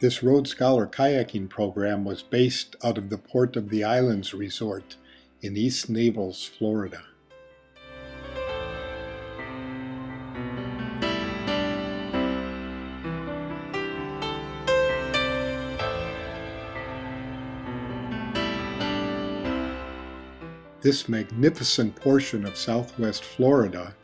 This Rhodes Scholar kayaking program was based out of the Port of the Islands Resort in East Naples, Florida. This magnificent portion of southwest Florida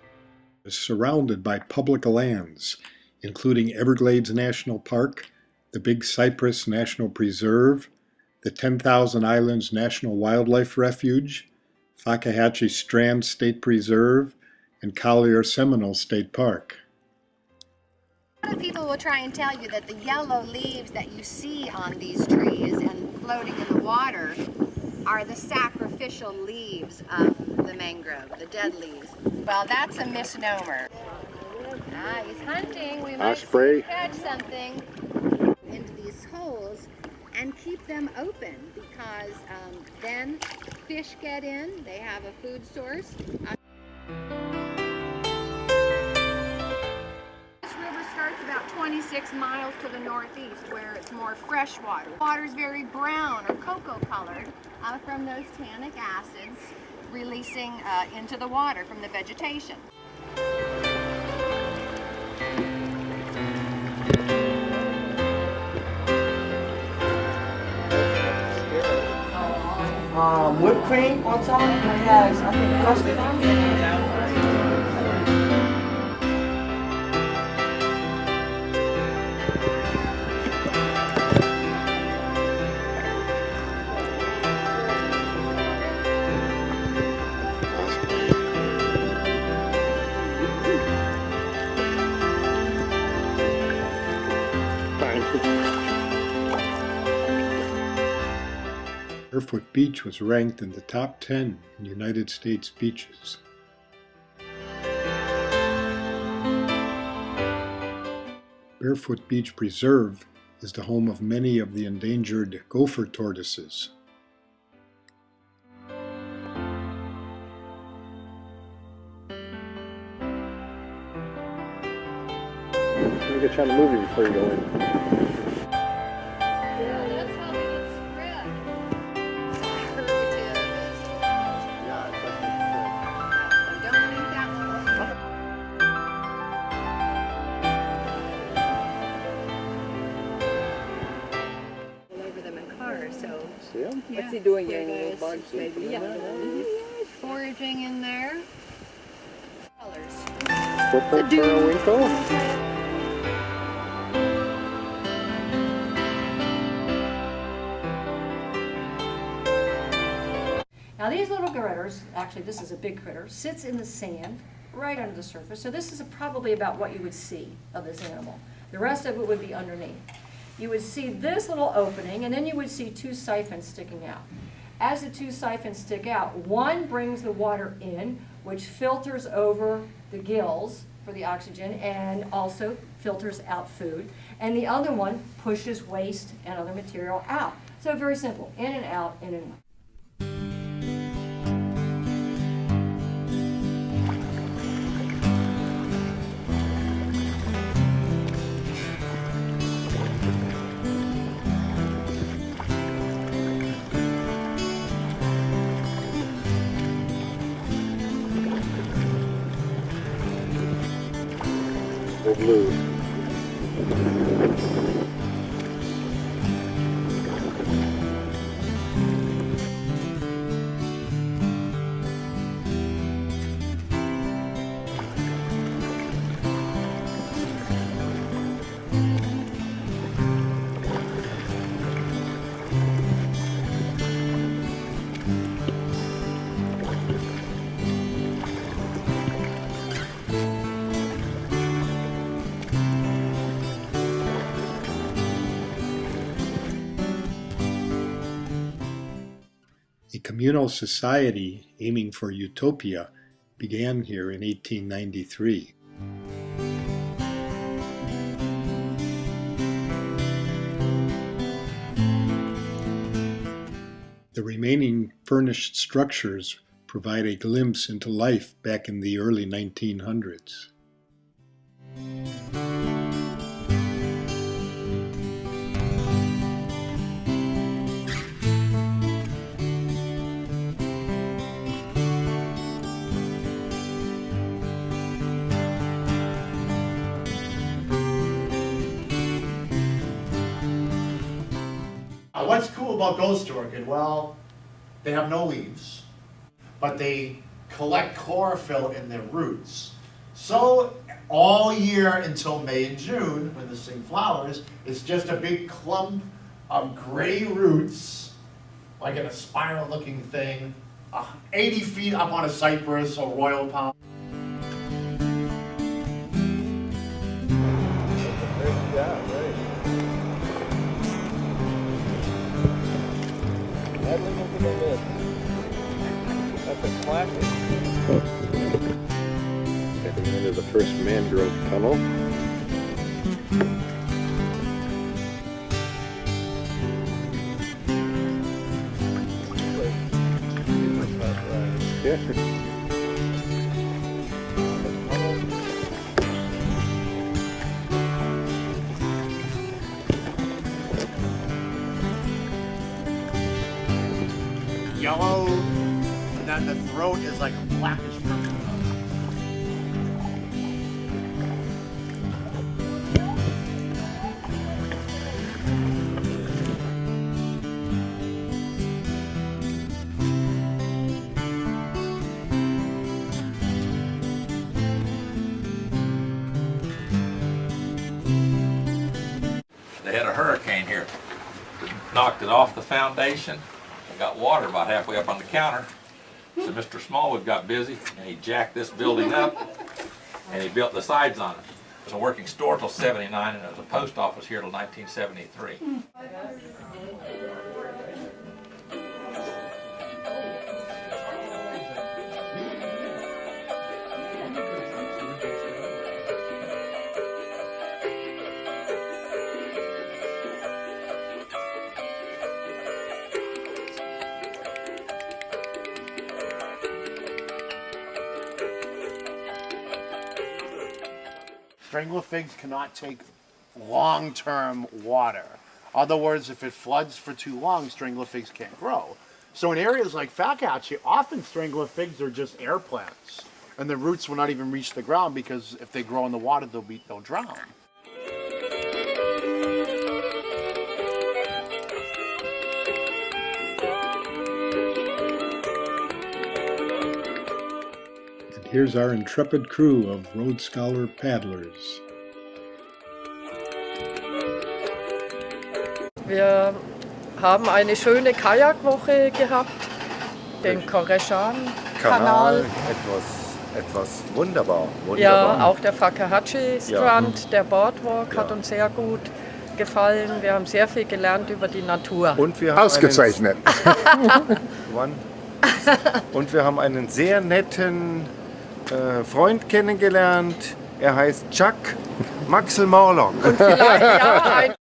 is surrounded by public lands, including Everglades National Park, the Big Cypress National Preserve, the 10,000 Islands National Wildlife Refuge, Fakahatchee Strand State Preserve, and Collier Seminole State Park. A lot of people will try and tell you that the yellow leaves that you see on these trees and floating in the water are the sacrificial leaves of the mangrove, the dead leaves. Well, that's a misnomer. Ah, he's hunting. We might catch something into these holes and keep them open because then fish get in. They have a food source. This river starts about 26 miles to the northeast where it's more fresh water. Water is very brown or cocoa colored from those tannic acids releasing into the water from the vegetation. Whipped cream on top. It has, I think, custard on it. Barefoot Beach was ranked in the top 10 in United States beaches. Barefoot Beach Preserve is the home of many of the endangered gopher tortoises. You can try to move it before you go in. What's he doing getting little bugs? Maybe. Yeah. Foraging in there. Colors. Footprint for a winkle. Now these little critters, actually this is a big critter, sits in the sand right under the surface. So this is probably about what you would see of this animal. The rest of it would be underneath. You would see this little opening, and then you would see two siphons sticking out. As the two siphons stick out, one brings the water in, which filters over the gills for the oxygen and also filters out food. And the other one pushes waste and other material out. So very simple, in and out, in and out. Blue. A communal society aiming for utopia began here in 1893. The remaining furnished structures provide a glimpse into life back in the early 1900s. what's cool about ghost orchid? Well, they have no leaves, but they collect chlorophyll in their roots. So all year until May and June, when this thing flowers, it's just a big clump of gray roots, like in a spiral looking thing, 80 feet up on a cypress or royal palm. Yeah, right. Paddling over the lid. That's a classic. Heading into the first mangrove tunnel. Yeah. Yellow, and then the throat is like a blackish purple. They had a hurricane here, knocked it off the foundation. Got water about halfway up on the counter. So Mr. Smallwood got busy and he jacked this building up and he built the sides on it. It was a working store till '79 and there was a post office here till 1973. Strangler figs cannot take long-term water. In other words, if it floods for too long, strangler figs can't grow. So in areas like Fakahatchee, often strangler figs are just air plants, and the roots will not even reach the ground because if they grow in the water, they'll drown. Here's our intrepid crew of Road Scholar paddlers. Wir haben eine schöne Kajakwoche gehabt, den Koreshan Kanal. Etwas wunderbar. Ja, auch der Fakahatchee Strand, Ja. der Boardwalk hat uns sehr gut gefallen. Wir haben sehr viel gelernt über die Natur. Und wir haben Ausgezeichnet. Und wir haben einen sehr netten Freund kennengelernt. Er heißt Chuck Maxel Morlock. Vielleicht ja, ein